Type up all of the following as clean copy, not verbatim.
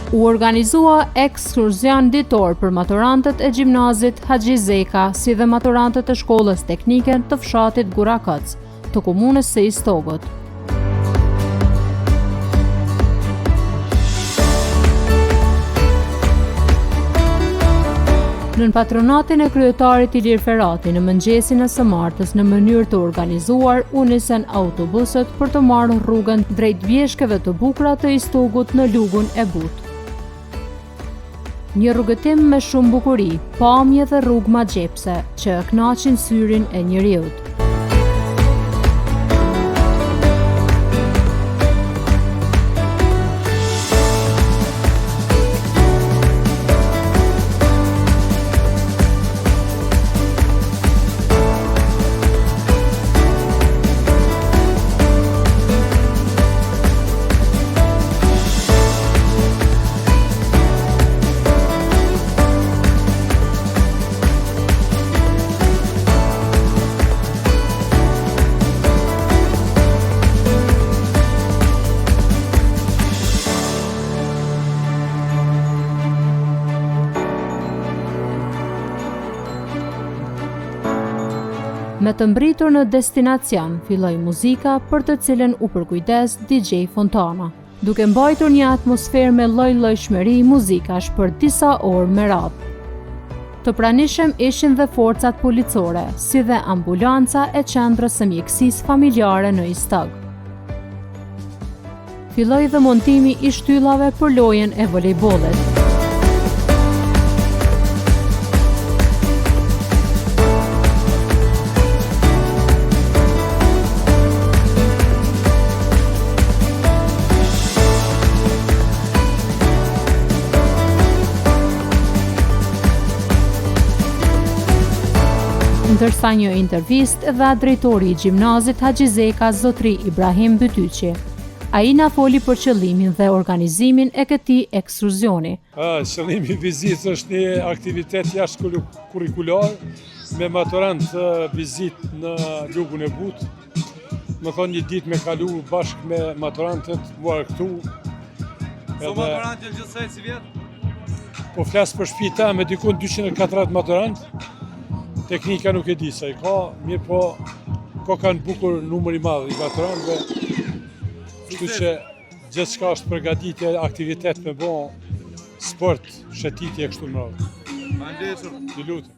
U organizua ekskursion ditor për maturantët e gjimnazit Haxhi Zeka, si dhe maturantët e shkollës teknike të fshatit Gurakac, të komunës së Istogut. Në patronatin e kryetarit Ilir Ferati në mëngjesin e së martës në mënyrë të organizuar u nisen autobuset për të marrë rrugën drejt bjeshkeve të bukura të Istogut në lugun e But. Një rrugëtim me shumë bukuri, pamje dhe rrugë magjepse që kënaqin syrin e njeriut. Me të mbritur në destinacion, filloi muzika për të cilën u përkujdes DJ Fontana, duke mbajtur një atmosferë me lloj-llojshmëri muzikash për disa orë me radhë. Të pranishëm ishin dhe forcat policore, si dhe ambulanca e qendrës së mjekësisë familjare në Istog. Filloi dhe montimi i shtyllave për lojën e volejbollit. Ndërsa një intervistë dha drejtori i gjimnazit Haxhi Zeka, zotri Ibrahim Bytyqi. Ai na foli për qëllimin dhe organizimin e këtij ekskursioni. Qëllimi i vizitës është një aktivitet jashtëkurrikular me maturantë vizitë në lugun e But. Më thonë një ditë me kalu bashkë me maturantët, mua këtu. So maturantë gjithsej si vjet? Po flas për shtëpita me dikun 240 maturantë. Teknika nuk e di sa i ka, mirë po ka kanë bukur numër i madh i maturantëve. Kështu që gjithçka është përgatitje, aktivitet me bo, sport, shëtitje kështu më radhë. Faleminderit. Ju lutem.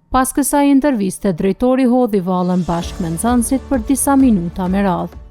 Pas kësaj interviste, drejtori hodhi vallën bashkë me nxënësit për disa minuta me radhë.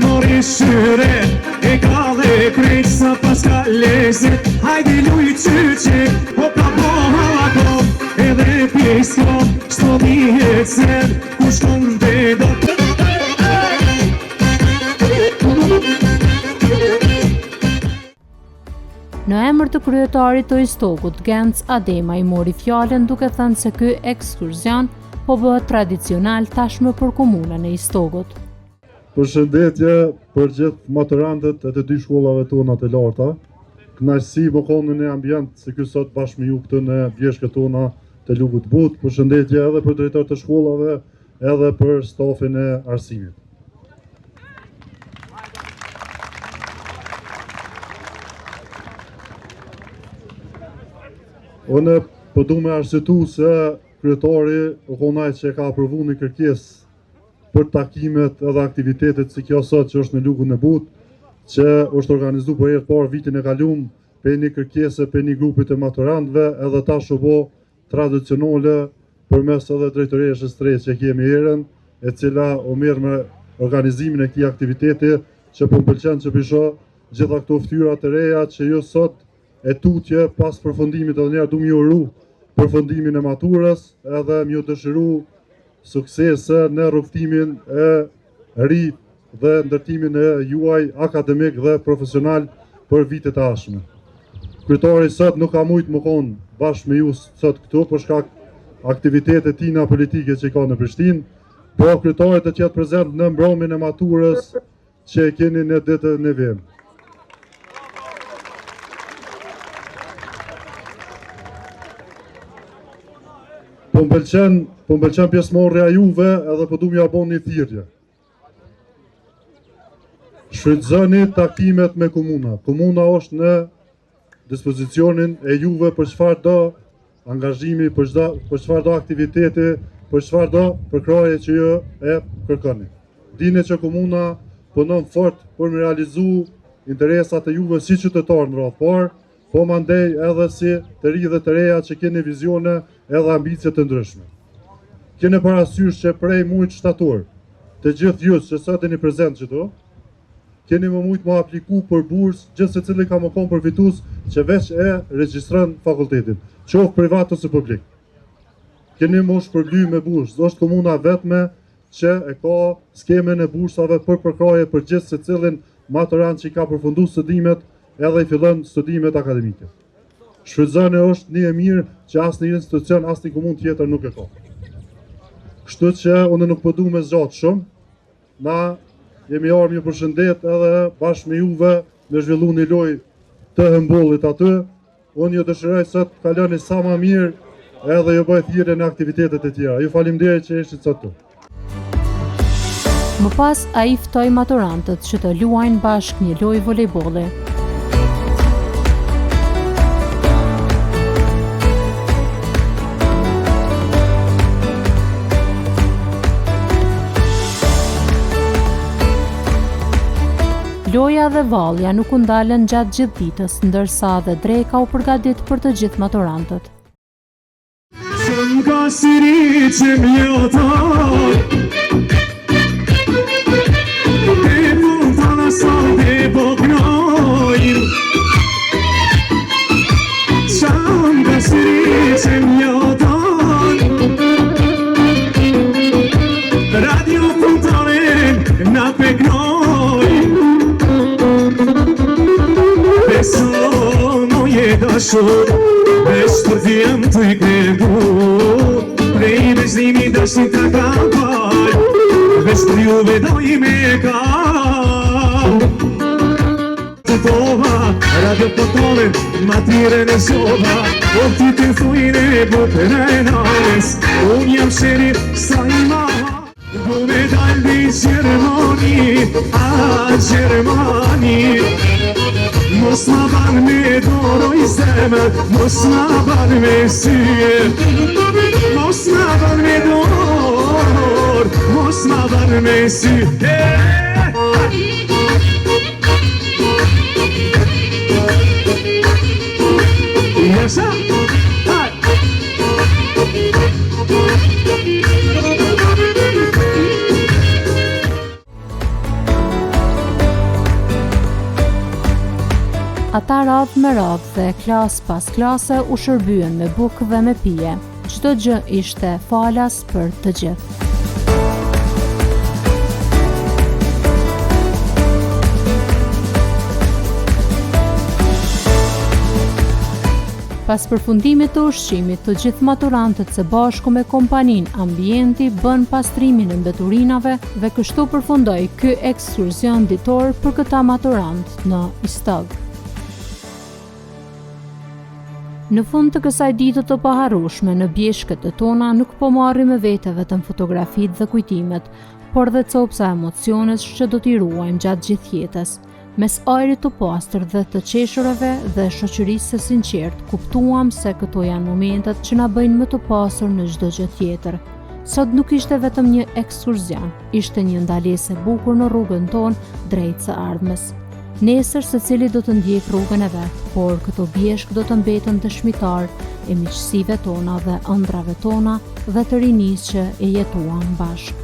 Mori shyre e ka dhe krejt sa pas ka lezet. Hajde luj qyqe, o ka bo halako edhe pjesko, shto dihet sen ku shkon dhe do. Në emër të kryetarit të Istogut, Genc Adema i mori fjalën duke thënë se ky ekskursion po bëhet tradicional tashmë për komunën e Istogut. Përshëndetje për gjithë maturantët e të dy shkollave tona të larta. Kënaqësi më konë në ambient se ky sot bashkë me ju këtu në bjeshkët tona të Lugut But. Përshëndetje edhe për drejtorët të shkollave, edhe për stafin e arsimit. Unë po du me arsyetu se kryetari o konaj që ka aprovu një kërkesë për takimet edhe aktivitetet si kjo sot që është në Lugun e But, që është organizu për herë parë vitin e kalum për një kërkesë për një grupit e maturantëve edhe ta shëbo tradicionale për mes edhe drejtoreshës tre që kemi herën, e cila o merë me organizimin e këtij aktiviteti që po m'pëlqen që pisho gjitha këto ftyra të reja që jo sot e tutje pas përfundimit edhe njerë du m'ju uru përfundimin e maturës edhe m'ju dëshiru suksese në rrugtimin e ri dhe ndërtimin e juaj akademik dhe profesional për vitet e ardhshme. Kryetari sot nuk ka mujt më konë bashkë me ju sot këtu për shkak aktivitetet tina politike që ka në Prishtinë, po kryetari të qetë prezent në mbrëmjen e maturës që e keni në ditën e vim. Po m'pëlqen pjesëmarrja juve edhe po du m'ja bon një thirrje. Shfrytëzoni takimet me komuna. Komuna është në dispozicionin e juve për çfarë do angazhimi, për çfarë do aktiviteti, për çfarë do përkraje që ju e kërkoni. Dini që komuna punon fort për me realizu interesat e juve si qytetar në radhë parë, po mandej edhe si të ri dhe të reja që keni vizione edhe ambicje të ndryshme. Keni parasysh që prej muajit shtator, të gjithë ju që sot jeni prezent këtu, keni më mujt më apliku për bursë, gjithë secili ka më konë përfitus që veç e regjistron fakultetin, qoftë privat ose publik. Keni më shpërbly me bursë, është komuna vetme që e ka skemen e bursave për përkraje për gjithë secilin maturant që i ka përfundu studimet edhe i fillon studimet akademike. Shfrytëzoni është një e mirë që asnjë institucion, asnjë komunë tjetër nuk e ka. Kështu që unë nuk po du me zgjatë shumë, na jemi ardhur ju përshëndet edhe bashkë me juve me zhvillu një lojë të hëmbullit aty. Unë ju dëshiroj sot të kaloni sa më mirë edhe ju bëj thirrje në aktivitetet e tjera. Ju faleminderit që ishit sot këtu. Më pas ai ftoi maturantët që të luajnë bashkë një lojë volejbolli. Loja dhe vallja nuk u ndalen gjatë gjithë ditës, ndërsa dhe dreka u përgatit për të gjithë maturantët. Shumë ka siri që mjotar, e mund të nasal dhe boknojnë. Shumë ka siri që mjotar, radio puntonin na peknojnë. Beso moje dashur, veç të vjem të i kregu, prej vazhdimi dashin të kapaj, veç të juve doj me ka. Të tova, radio potonin, matire në soba, o ti të thujnë e botën e nales, unë jam sheri sa i maha. Du me daldi Gjermani, a Gjermani, mos ma ban me doroj zemër, mos ma ban me syje, mos ma ban me dorë, mos ma ban me syje. Jesha? Ata radhë me radhë dhe klas pas klase u shërbyen me bukë dhe me pije. Çdo gjë ishte falas për të gjithë. Pas përfundimit të ushqimit, të gjithë maturantët së bashku me kompaninë Ambienti bën pastrimin e mbeturinave dhe kështu përfundoi ky ekskursion ditor për këta maturant në Istog. Në fund të kësaj dite të paharrueshme në bjeshkët e tona nuk po marrim me vete vetëm fotografitë dhe kujtimet, por dhe copsa emocionesh që do t'i ruajmë gjatë gjithë jetës. Mes ajrit të pastër dhe të qeshurave dhe shoqërisë së sinqertë, kuptuam se këto janë momentet që na bëjnë më të pasur në çdo gjë tjetër. Sot nuk ishte vetëm një ekskursion, ishte një ndalesë e bukur në rrugën tonë drejt së ardhmes. Nesër secili do të ndjek rrugën e vet, por këto bjeshk do të mbeten dëshmitar e miqësive tona dhe ëndrave tona dhe të rinisë që e jetuam bashkë.